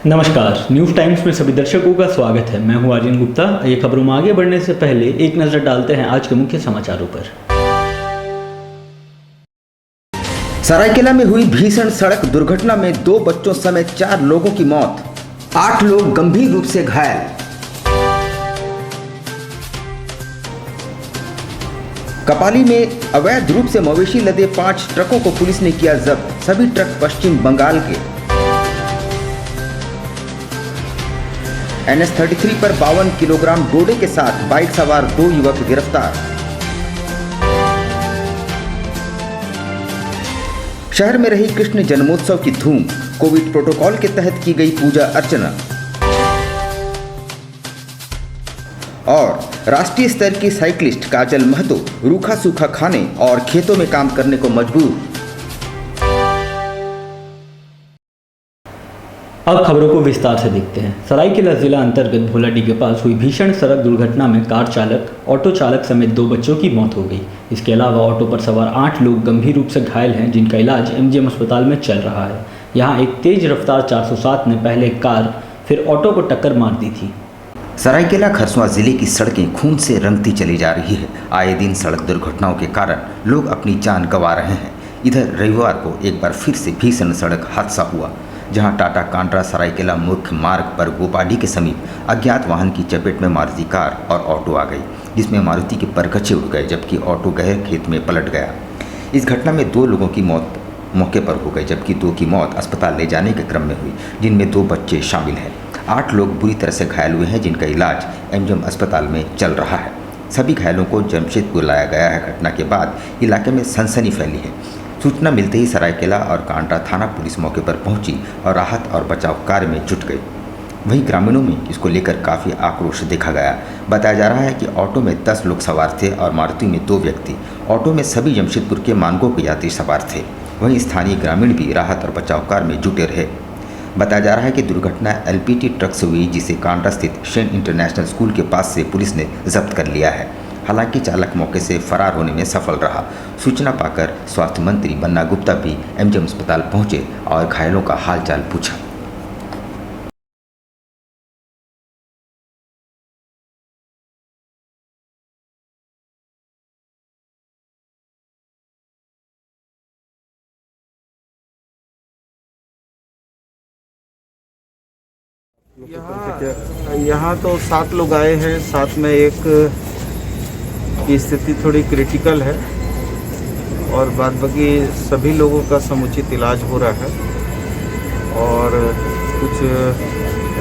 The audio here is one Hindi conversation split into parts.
नमस्कार, न्यूज़ टाइम्स में सभी दर्शकों का स्वागत है। मैं हूं आर्यन गुप्ता। ये खबरों में आगे बढ़ने से पहले एक नज़र डालते हैं आज के मुख्य समाचारों पर। सरायकेला में हुई भीषण सड़क दुर्घटना में 2 बच्चों समेत 4 लोगों की मौत, 8 लोग गंभीर रूप से घायल। कपाली में अवैध रूप से मवेशी लदे 5 ट्रकों को पुलिस ने किया जब्त। सभी ट्रक पश्चिम बंगाल के। NH-33 पर 52 किलोग्राम डोडे के साथ बाइक सवार 2 युवक गिरफ्तार। शहर में रही कृष्ण जन्मोत्सव की धूम, कोविड प्रोटोकॉल के तहत की गई पूजा अर्चना। और राष्ट्रीय स्तर की साइकिलिस्ट काजल महतो रूखा सूखा खाने और खेतों में काम करने को मजबूर। अब खबरों को विस्तार से देखते हैं। सरायकेला जिला अंतर्गत भोलाडी के पास हुई भीषण सड़क दुर्घटना में कार चालक, ऑटो चालक समेत 2 बच्चों की मौत हो गई। इसके अलावा ऑटो पर सवार 8 लोग गंभीर रूप से घायल हैं, जिनका इलाज MGM अस्पताल में चल रहा है। यहाँ एक तेज रफ्तार 407 ने पहले कार फिर ऑटो को टक्कर मार दी थी। सरायकेला खरसुआ जिले की सड़कें खून से रंगती चली जा रही है। आए दिन सड़क दुर्घटनाओं के कारण लोग अपनी जान गंवा रहे हैं। इधर रविवार को एक बार फिर से भीषण सड़क हादसा हुआ, जहां टाटा कांड्रा सरायकेला मुख्य मार्ग पर गोपाडी के समीप अज्ञात वाहन की चपेट में मारुति कार और ऑटो आ गई, जिसमें मारुति के परखच्चे उड़ गए जबकि ऑटो गहरे खेत में पलट गया। इस घटना में 2 लोगों की मौत मौके पर हो गई, जबकि 2 की मौत अस्पताल ले जाने के क्रम में हुई, जिनमें 2 बच्चे शामिल हैं। 8 लोग बुरी तरह से घायल हुए हैं, जिनका इलाज MGM अस्पताल में चल रहा है। सभी घायलों को जमशेदपुर लाया गया है। घटना के बाद इलाके में सनसनी फैली है। सूचना मिलते ही सरायकेला और कांड्रा थाना पुलिस मौके पर पहुंची और राहत और बचाव कार्य में जुट गई। वहीं ग्रामीणों में इसको लेकर काफ़ी आक्रोश देखा गया। बताया जा रहा है कि ऑटो में 10 लोग सवार थे और मारुति में 2 व्यक्ति। ऑटो में सभी जमशेदपुर के मानगो के यात्री सवार थे। वहीं स्थानीय ग्रामीण भी राहत और बचाव कार्य में जुटे रहे। बताया जा रहा है कि दुर्घटना LPT ट्रक से हुई, जिसे कांड्रा स्थित शेन इंटरनेशनल स्कूल के पास से पुलिस ने जब्त कर लिया है। हालांकि चालक मौके से फरार होने में सफल रहा। सूचना पाकर स्वास्थ्य मंत्री बन्ना गुप्ता भी MGM अस्पताल पहुंचे और घायलों का हालचाल पूछा। यहाँ तो 7 लोग आए हैं, साथ में एक की स्थिति थोड़ी क्रिटिकल है और बाद बाकी सभी लोगों का समुचित इलाज हो रहा है। और कुछ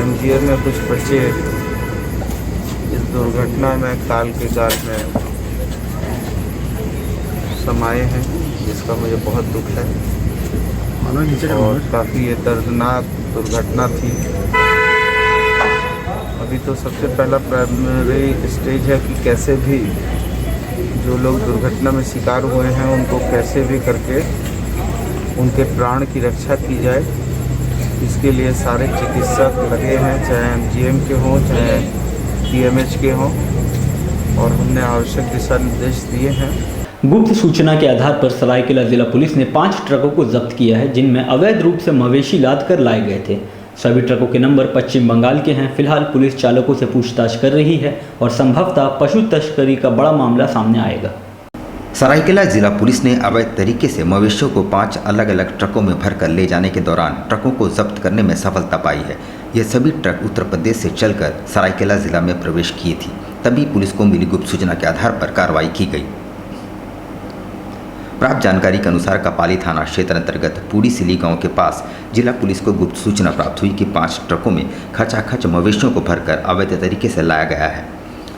MGM में कुछ बच्चे इस दुर्घटना में काल के गाल में समाये हैं, जिसका मुझे बहुत दुख है और काफ़ी ये दर्दनाक दुर्घटना थी। अभी तो सबसे पहला प्राइमरी स्टेज है कि कैसे भी जो लोग दुर्घटना में शिकार हुए हैं उनको कैसे भी करके उनके प्राण की रक्षा की जाए। इसके लिए सारे चिकित्सक लगे हैं, चाहे MGM के हों चाहे TMH के हों, और हमने आवश्यक दिशा निर्देश दिए हैं। गुप्त सूचना के आधार पर सरायकेला जिला पुलिस ने 5 ट्रकों को जब्त किया है, जिनमें अवैध रूप से मवेशी लाद कर लाए गए थे। सभी ट्रकों के नंबर पश्चिम बंगाल के हैं। फिलहाल पुलिस चालकों से पूछताछ कर रही है और संभवतः पशु तस्करी का बड़ा मामला सामने आएगा। सरायकेला जिला पुलिस ने अवैध तरीके से मवेशियों को 5 अलग अलग ट्रकों में भरकर ले जाने के दौरान ट्रकों को जब्त करने में सफलता पाई है। ये सभी ट्रक उत्तर प्रदेश से चलकर सरायकेला जिला में प्रवेश किए थी। तभी पुलिस को मिली गुप्त सूचना के आधार पर कार्रवाई की गई। प्राप्त जानकारी के अनुसार कपाली थाना क्षेत्र अंतर्गत पूड़ी सिली गांव के पास जिला पुलिस को गुप्त सूचना प्राप्त हुई कि 5 ट्रकों में खचाखच मवेशियों को भरकर अवैध तरीके से लाया गया है,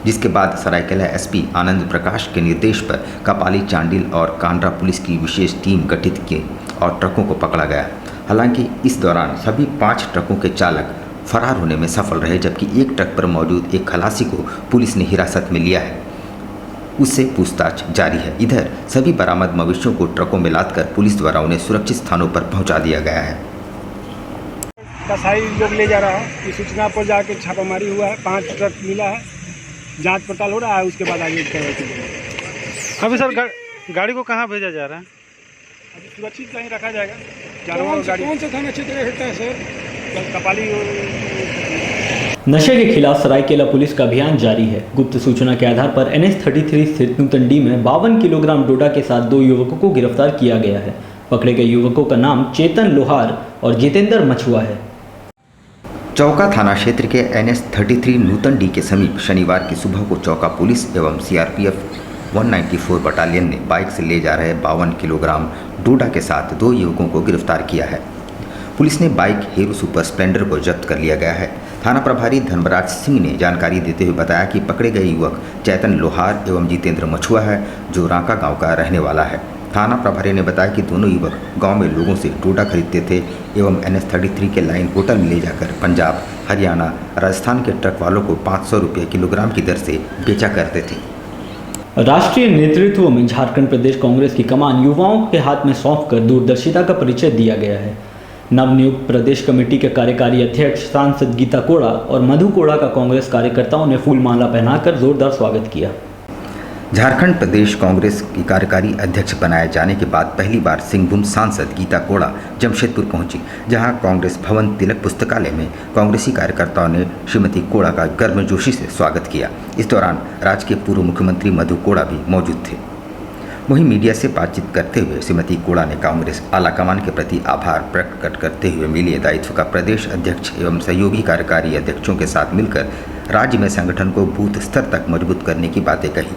जिसके बाद सरायकेला SP आनंद प्रकाश के निर्देश पर कपाली, चांडिल और कांड्रा पुलिस की विशेष टीम गठित की और ट्रकों को पकड़ा गया। हालांकि इस दौरान सभी 5 ट्रकों के चालक फरार होने में सफल रहे, जबकि एक ट्रक पर मौजूद एक खलासी को पुलिस ने हिरासत में लिया है। उससे पूछताछ जारी है। इधर सभी बरामद मवेशियों को ट्रकों में लादकर पुलिस द्वारा उन्हें सुरक्षित स्थानों पर पहुंचा दिया गया है। कसाई लोग ले जा रहा है, इस सूचना पर जाके छापामारी हुआ है। 5 ट्रक मिला है, जांच पड़ताल हो रहा है, उसके बाद आगे अभी सर गाड़ी को कहाँ भेजा जा रहा है? अभी सुरक्षित कहीं रखा जाएगा। जानवर गाड़ी कौन सा थाना क्षेत्र रहता है सर? कपाली नशे के खिलाफ सरायकेला पुलिस का अभियान जारी है। गुप्त सूचना के आधार पर NH33 स्थित नूतन-डी में 52 किलोग्राम डोडा के साथ 2 युवकों को गिरफ्तार किया गया है। पकड़े गए युवकों का नाम चेतन लोहार और जितेंद्र मछुआ है। चौका थाना क्षेत्र के NH33 नूतन-डी के समीप शनिवार की सुबह को चौका पुलिस एवं CRPF 194 बटालियन ने बाइक से ले जा रहे 52 किलोग्राम डोडा के साथ 2 युवकों को गिरफ्तार किया है। पुलिस ने बाइक हीरो सुपर स्प्लेंडर को जब्त कर लिया गया है। थाना प्रभारी धर्मराज सिंह ने जानकारी देते हुए बताया कि पकड़े गए युवक चेतन लोहार एवं जितेंद्र मछुआ है, जो रांका गांव का रहने वाला है। थाना प्रभारी ने बताया कि दोनों युवक गांव में लोगों से डोडा खरीदते थे एवं NH33 के लाइन होटल में ले जाकर पंजाब, हरियाणा, राजस्थान के ट्रक वालों को 500 रुपये किलोग्राम की दर से बेचा करते थे। राष्ट्रीय नेतृत्व में झारखंड प्रदेश कांग्रेस की कमान युवाओं के हाथ में सौंपकर दूरदर्शिता का परिचय दिया गया है। नवनियुक्त प्रदेश कमेटी के कार्यकारी अध्यक्ष सांसद गीता कोड़ा और मधु कोड़ा का कांग्रेस कार्यकर्ताओं ने फूलमाला पहनाकर जोरदार स्वागत किया। झारखंड प्रदेश कांग्रेस की कार्यकारी अध्यक्ष बनाए जाने के बाद पहली बार सिंहभूम सांसद गीता कोड़ा जमशेदपुर पहुंची, जहां कांग्रेस भवन तिलक पुस्तकालय में कांग्रेसी कार्यकर्ताओं ने श्रीमती कोड़ा का गर्मजोशी से स्वागत किया। इस दौरान राज्य के पूर्व मुख्यमंत्री मधु कोड़ा भी मौजूद थे। वहीं मीडिया से बातचीत करते हुए श्रीमती कोड़ा ने कांग्रेस आलाकमान के प्रति आभार प्रकट करते हुए मिले दायित्व का प्रदेश अध्यक्ष एवं सहयोगी कार्यकारी अध्यक्षों के साथ मिलकर राज्य में संगठन को बूथ स्तर तक मजबूत करने की बातें कही।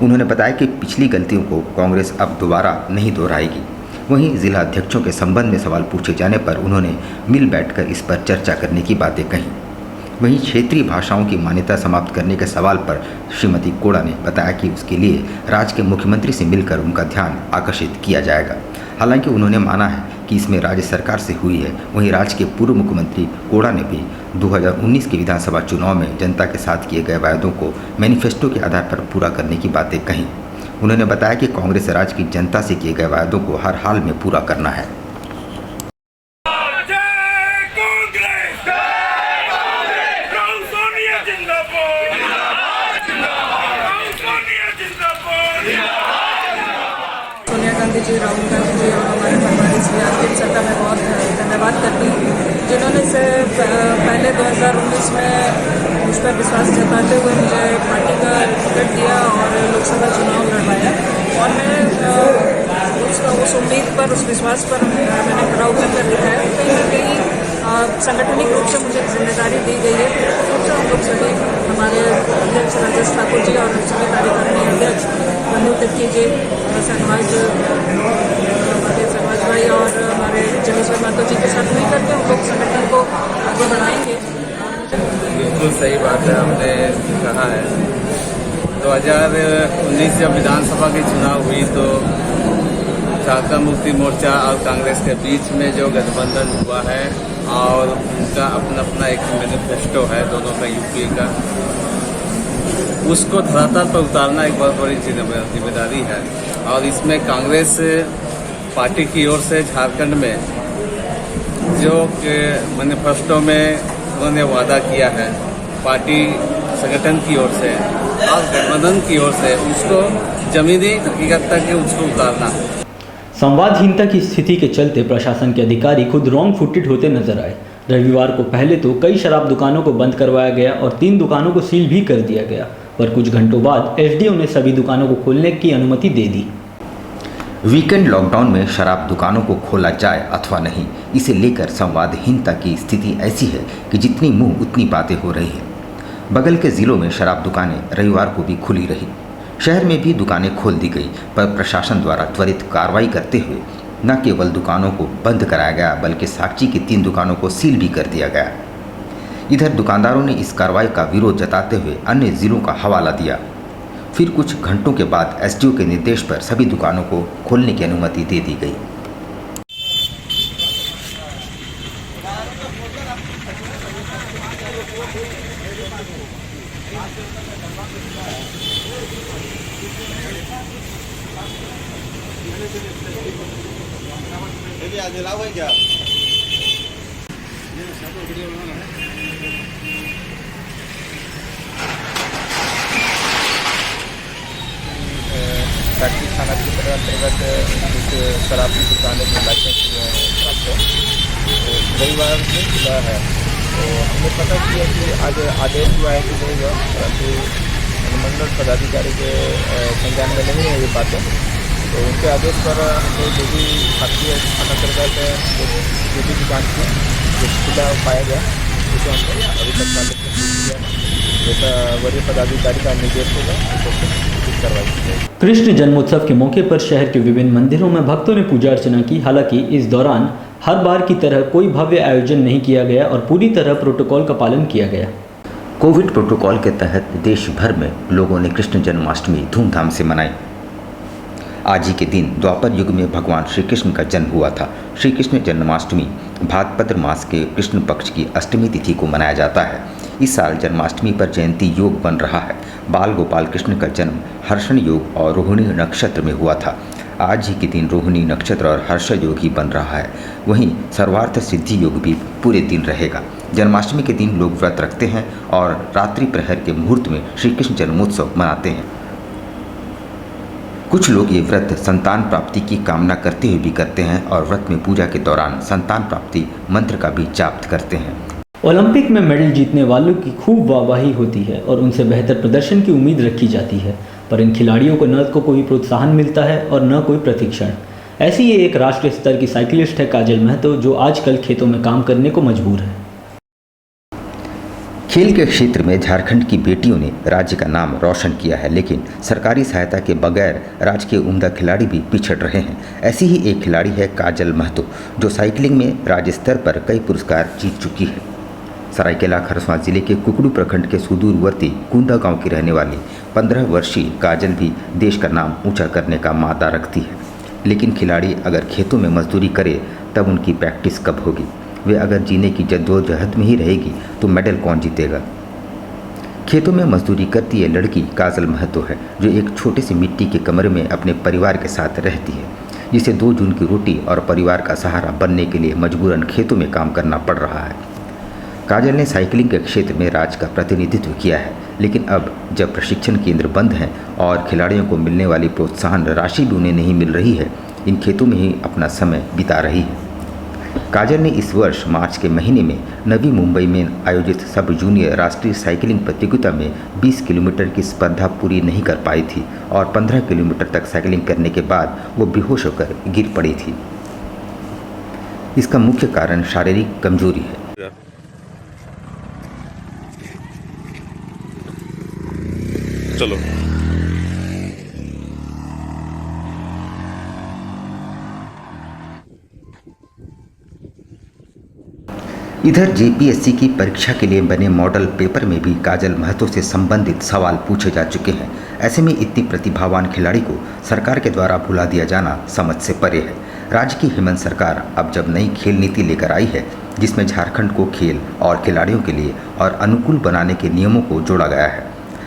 उन्होंने बताया कि पिछली गलतियों को कांग्रेस अब दोबारा नहीं दोहराएगी। वहीं जिला अध्यक्षों के संबंध में सवाल पूछे जाने पर उन्होंने मिल बैठकर इस पर चर्चा करने की बातें कहीं। वहीं क्षेत्रीय भाषाओं की मान्यता समाप्त करने के सवाल पर श्रीमती कोड़ा ने बताया कि उसके लिए राज्य के मुख्यमंत्री से मिलकर उनका ध्यान आकर्षित किया जाएगा। हालांकि उन्होंने माना है कि इसमें राज्य सरकार से हुई है। वहीं राज्य के पूर्व मुख्यमंत्री कोड़ा ने भी 2019 के विधानसभा चुनाव में जनता के साथ किए गए वायदों को मैनिफेस्टो के आधार पर पूरा करने की बातें कहीं। उन्होंने बताया कि कांग्रेस राज्य की जनता से किए गए वायदों को हर हाल में पूरा करना है। सोनिया गांधी जी, राहुल गांधी जी और हमारे प्रभारी श्री आरपीएफ सर का मैं बहुत धन्यवाद करती हूँ, जिन्होंने से पहले 2019 में मुझ पर विश्वास जताते हुए मुझे पार्टी का टिकट दिया और लोकसभा चुनाव लड़वाया। और मैं उस उम्मीद पर, उस विश्वास पर मैंने खरा उतर कर दिखाया। कहीं ना कहीं संगठनिक रूप से मुझे जिम्मेदारी दी गई है। रूप से हम लोग सभी, हमारे अध्यक्ष राजेश ठाकुर जी और सभी कार्यकारिणी अध्यक्ष मनु तिर्की जी, सहवाज भाई और हमारे जनेश्वर महतो जी के साथ मिलकर के हम लोग संगठन को आगे बढ़ाएंगे। बिल्कुल सही बात है, आपने कहा है। 2019 जब विधानसभा की चुनाव हुई तो झारखंड मुक्ति मोर्चा और कांग्रेस के बीच में जो गठबंधन हुआ है और उनका अपना अपना एक मैनिफेस्टो है दोनों का, यूपी का, उसको धरातल पर उतारना एक बहुत बड़ी जिम्मेदारी है। और इसमें कांग्रेस पार्टी की ओर से झारखंड में जो मैनिफेस्टो में उन्होंने वादा किया है पार्टी संगठन की ओर से और गठबंधन की ओर से, उसको जमीनी हकीकत तक उसको उतारना। संवादहीनता की स्थिति के चलते प्रशासन के अधिकारी खुद रॉन्ग फुटेड होते नजर आए। रविवार को पहले तो कई शराब दुकानों को बंद करवाया गया और 3 दुकानों को सील भी कर दिया गया, पर कुछ घंटों बाद एसडीओ ने सभी दुकानों को खोलने की अनुमति दे दी। वीकेंड लॉकडाउन में शराब दुकानों को खोला जाए अथवा नहीं, इसे लेकर संवादहीनता की स्थिति ऐसी है कि जितनी मुंह उतनी बातें हो रही हैं। बगल के जिलों में शराब दुकानें रविवार को भी खुली रही। शहर में भी दुकानें खोल दी गई, पर प्रशासन द्वारा त्वरित कार्रवाई करते हुए न केवल दुकानों को बंद कराया गया बल्कि साक्षी की 3 दुकानों को सील भी कर दिया गया। इधर दुकानदारों ने इस कार्रवाई का विरोध जताते हुए अन्य जिलों का हवाला दिया। फिर कुछ घंटों के बाद एसडीओ के निर्देश पर सभी दुकानों को खोलने की अनुमति दे दी गई। फैक्ट्री थाना के अंतर्गत कुछ शराब की दुकानें जो लाइसेंस प्राप्त है, तो रविवार से खुला है। तो हमने पता किया कि आज आदेश हुआ है कि नहीं हुआ, परंतु अनुमंडल पदाधिकारी के संज्ञान में नहीं है ये बातें। तो उनके आदेश पर हमने जो भी भारतीय थाना अंतर्गत जो भी जाँच की जो खुला पाया गया उसे हमने अभी तक ताल्लुक में किया। जैसा वरीय पदाधिकारी का निर्देश होगा तो उचित कार्रवाई की जाएगी। कृष्ण जन्मोत्सव के मौके पर शहर के विभिन्न मंदिरों में भक्तों ने पूजा अर्चना की। हालांकि इस दौरान हर बार की तरह कोई भव्य आयोजन नहीं किया गया और पूरी तरह प्रोटोकॉल का पालन किया गया। कोविड प्रोटोकॉल के तहत देश भर में लोगों ने कृष्ण जन्माष्टमी धूमधाम से मनाई। आज ही के दिन द्वापर युग में भगवान श्री कृष्ण का जन्म हुआ था। श्री कृष्ण जन्माष्टमी भाद्रपद मास के कृष्ण पक्ष की अष्टमी तिथि को मनाया जाता है। इस साल जन्माष्टमी पर जयंती योग बन रहा है। बाल गोपाल कृष्ण का जन्म हर्षण योग और रोहिणी नक्षत्र में हुआ था। आज ही के दिन रोहिणी नक्षत्र और हर्ष योग ही बन रहा है। वहीं सर्वार्थ सिद्धि योग भी पूरे दिन रहेगा। जन्माष्टमी के दिन लोग व्रत रखते हैं और रात्रि प्रहर के मुहूर्त में श्री कृष्ण जन्मोत्सव मनाते हैं। कुछ लोग ये व्रत संतान प्राप्ति की कामना करते हुए भी करते हैं और व्रत में पूजा के दौरान संतान प्राप्ति मंत्र का भी जाप करते हैं। ओलंपिक में मेडल जीतने वालों की खूब वाहवाही होती है और उनसे बेहतर प्रदर्शन की उम्मीद रखी जाती है, पर इन खिलाड़ियों को न तो कोई प्रोत्साहन मिलता है और न कोई प्रशिक्षण। ऐसी ही एक राष्ट्रीय स्तर की साइकिलिस्ट है काजल महतो, जो आजकल खेतों में काम करने को मजबूर है। खेल के क्षेत्र में झारखंड की बेटियों ने राज्य का नाम रोशन किया है, लेकिन सरकारी सहायता के बगैर राज्य के उम्दा खिलाड़ी भी पिछड़ रहे हैं। ऐसी ही एक खिलाड़ी है काजल महतो, जो साइकिलिंग में राज्य स्तर पर कई पुरस्कार जीत चुकी है। सरायकेला खरसावां जिले के कुकड़ू प्रखंड के सुदूरवर्ती कुंदा गांव की रहने वाली 15 वर्षीय काजल भी देश का नाम ऊंचा करने का मादा रखती है। लेकिन खिलाड़ी अगर खेतों में मजदूरी करे तब उनकी प्रैक्टिस कब होगी? वे अगर जीने की जद्दोजहद में ही रहेगी तो मेडल कौन जीतेगा? खेतों में मजदूरी करती है लड़की काजल महतो है, जो एक छोटे से मिट्टी के कमरे में अपने परिवार के साथ रहती है, जिसे 2 जून की रोटी और परिवार का सहारा बनने के लिए मजबूरन खेतों में काम करना पड़ रहा है। काजल ने साइकिलिंग के क्षेत्र में राज्य का प्रतिनिधित्व किया है, लेकिन अब जब प्रशिक्षण केंद्र बंद हैं और खिलाड़ियों को मिलने वाली प्रोत्साहन राशि भी उन्हें नहीं मिल रही है, इन खेतों में ही अपना समय बिता रही है। काजल ने इस वर्ष मार्च के महीने में नवी मुंबई में आयोजित सब जूनियर राष्ट्रीय साइकिलिंग प्रतियोगिता में 20 किलोमीटर की स्पर्धा पूरी नहीं कर पाई थी और 15 किलोमीटर तक साइकिलिंग करने के बाद वो बेहोश होकर गिर पड़ी थी। इसका मुख्य कारण शारीरिक कमजोरी है। चलो इधर जेपीएससी की परीक्षा के लिए बने मॉडल पेपर में भी काजल महतो से संबंधित सवाल पूछे जा चुके हैं। ऐसे में इतनी प्रतिभावान खिलाड़ी को सरकार के द्वारा भुला दिया जाना समझ से परे है। राज्य की हेमंत सरकार अब जब नई खेल नीति लेकर आई है, जिसमें झारखंड को खेल और खिलाड़ियों के लिए और अनुकूल बनाने के नियमों को जोड़ा गया है,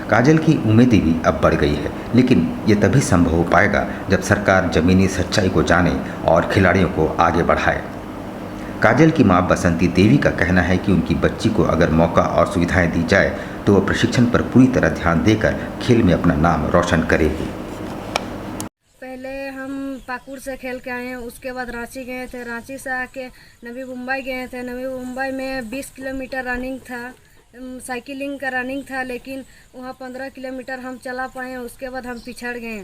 काजल की उम्मीदें भी अब बढ़ गई है। लेकिन ये तभी संभव हो पाएगा जब सरकार जमीनी सच्चाई को जाने और खिलाड़ियों को आगे बढ़ाए। काजल की मां बसंती देवी का कहना है कि उनकी बच्ची को अगर मौका और सुविधाएं दी जाए तो वह प्रशिक्षण पर पूरी तरह ध्यान देकर खेल में अपना नाम रोशन करेगी। पहले हम पाकुड़ से खेल के आए हैं, उसके बाद रांची गए थे, रांची से आके नवी मुंबई गए थे। नवी मुंबई में 20 किलोमीटर रनिंग था, साइकिलिंग का रनिंग था, लेकिन वहाँ 15 किलोमीटर हम चला पाए, उसके बाद हम पिछड़ गए।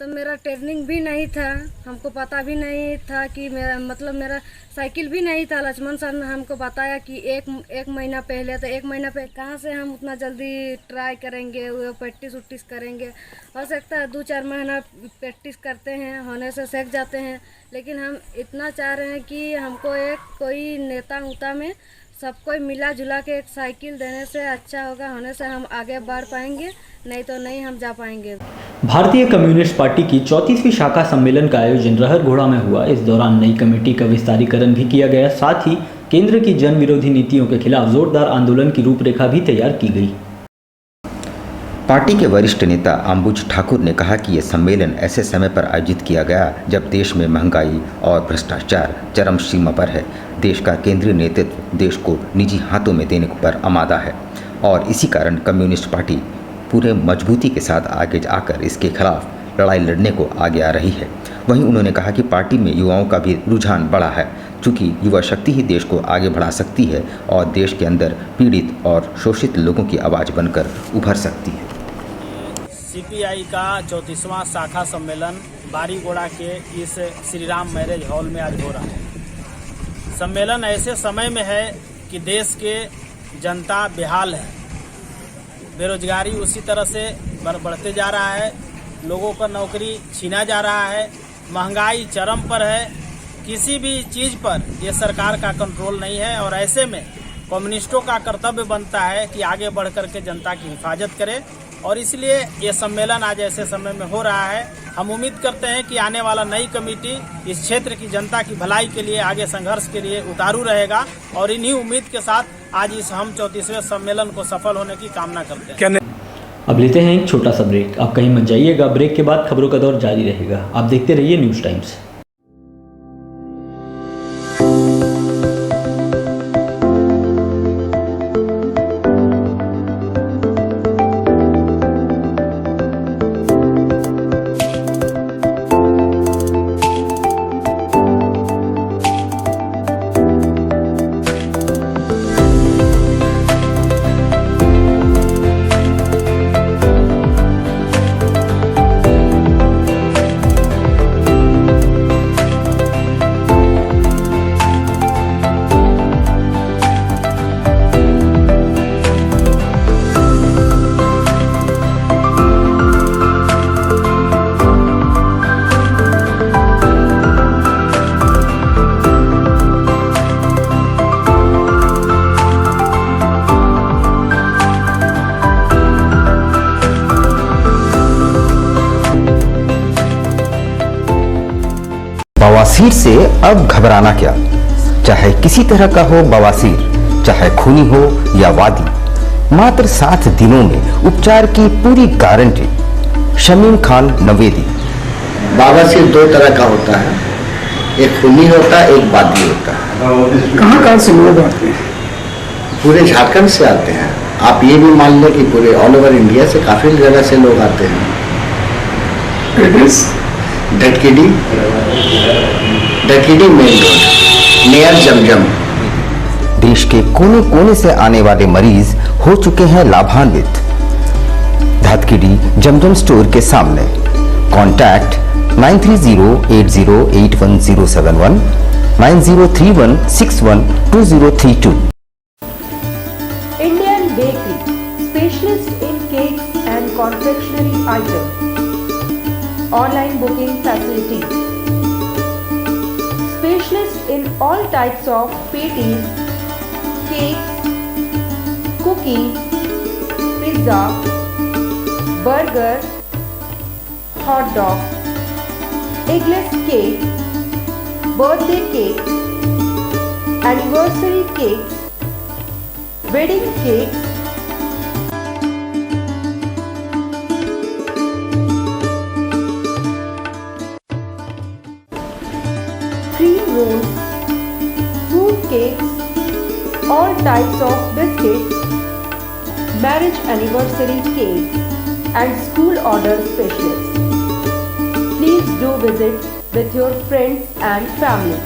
तो मेरा ट्रेनिंग भी नहीं था, हमको पता भी नहीं था कि मेरा साइकिल भी नहीं था। लक्ष्मण सर ने हमको बताया कि एक महीना पहले, तो 1 महीना पहले कहाँ से हम उतना जल्दी ट्राई करेंगे, वो प्रैक्टिस करेंगे। हो सकता है 2-4 महीना प्रैक्टिस करते हैं, होने से सीख जाते हैं। लेकिन हम इतना चाह रहे हैं कि हमको कोई नेता उता में सबको मिला जुला के एक साइकिल देने से अच्छा होगा, होने से हम आगे बढ़ पाएंगे, नहीं तो नहीं हम जा पाएंगे। भारतीय कम्युनिस्ट पार्टी की 34वीं शाखा सम्मेलन का आयोजन रहरघोड़ा में हुआ। इस दौरान नई कमेटी का विस्तारीकरण भी किया गया। साथ ही केंद्र की जन विरोधी नीतियों के खिलाफ जोरदार आंदोलन की रूपरेखा भी तैयार की गई। पार्टी के वरिष्ठ नेता अंबुज ठाकुर ने कहा कि यह सम्मेलन ऐसे समय पर आयोजित किया गया जब देश में महंगाई और भ्रष्टाचार चरम सीमा पर है। देश का केंद्रीय नेतृत्व देश को निजी हाथों में देने पर आमादा है और इसी कारण कम्युनिस्ट पार्टी पूरे मजबूती के साथ आगे आकर इसके खिलाफ लड़ाई लड़ने को आगे आ रही है। वहीं उन्होंने कहा कि पार्टी में युवाओं का भी रुझान बढ़ा है, चूँकि युवा शक्ति ही देश को आगे बढ़ा सकती है और देश के अंदर पीड़ित और शोषित लोगों की आवाज़ बनकर उभर सकती है। सीपीआई का 34वां शाखा सम्मेलन बारीगोड़ा के इस श्री राम मैरिज हॉल में आज हो रहा है। सम्मेलन ऐसे समय में है कि देश के जनता बेहाल है, बेरोजगारी उसी तरह से बढ़ते जा रहा है, लोगों का नौकरी छीना जा रहा है, महंगाई चरम पर है, किसी भी चीज़ पर ये सरकार का कंट्रोल नहीं है और ऐसे में कम्युनिस्टों का कर्तव्य बनता है कि आगे बढ़ कर के जनता की हिफाजत करे और इसलिए ये सम्मेलन आज ऐसे समय में हो रहा है। हम उम्मीद करते हैं कि आने वाला नई कमेटी इस क्षेत्र की जनता की भलाई के लिए आगे संघर्ष के लिए उतारू रहेगा और इन्हीं उम्मीद के साथ आज इस हम 34वें सम्मेलन को सफल होने की कामना करते हैं। अब लेते हैं एक छोटा सा ब्रेक। आप कहीं मत जाइएगा, ब्रेक के बाद खबरों का दौर जारी रहेगा। आप देखते रहिए न्यूज़ टाइम्स। बवासीर से अब घबराना क्या, चाहे किसी तरह का हो बवासीर, चाहे खूनी हो या वादी, मात्र 7 दिनों में उपचार की पूरी गारंटी। शमीम खान नवेदी। बवासीर 2 तरह का होता है, एक खूनी होता है, एक वादी होता है। कहाँ से लोग आते हैं? पूरे झारखंड से आते हैं। आप ये भी मान लें कि पूरे ऑल ओवर इंडिया से काफी जगह से लोग आते हैं। एड्रेस डटकीडी मेन रोड नियर जमजम। देश के कोने कोने से आने वाले मरीज हो चुके हैं लाभान्वित। धतकीडी जमजम स्टोर के सामने। Contact 9308081071 9031612032। Indian Bakery, specialist in cakes and confectionery items. Online booking facilities. Specialist in all types of patties, cakes, cookies, pizza, burger, hot dog, eggless cake, birthday cake, anniversary cakes, wedding cakes, cream rolls, fruit cakes, all types of biscuits, marriage anniversary cakes, and school order specialists. Please do visit with your friends and family.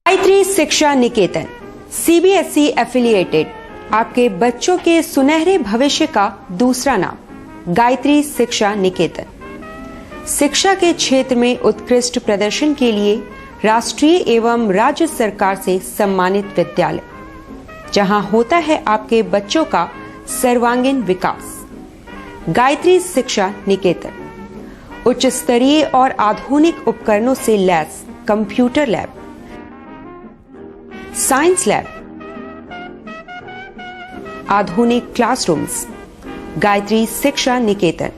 Gayatri शिक्षा निकेतन सीबीएसई एफिलिएटेड आपके बच्चों के सुनहरे भविष्य का दूसरा नाम गायत्री शिक्षा निकेतन। शिक्षा के क्षेत्र में उत्कृष्ट प्रदर्शन के लिए राष्ट्रीय एवं राज्य सरकार से सम्मानित विद्यालय, जहां होता है आपके बच्चों का सर्वांगीण विकास। गायत्री शिक्षा निकेतन, उच्च स्तरीय और आधुनिक उपकरणों से lace computer lab, science lab, आधुनिक क्लासरूम्स। गायत्री शिक्षा निकेतन,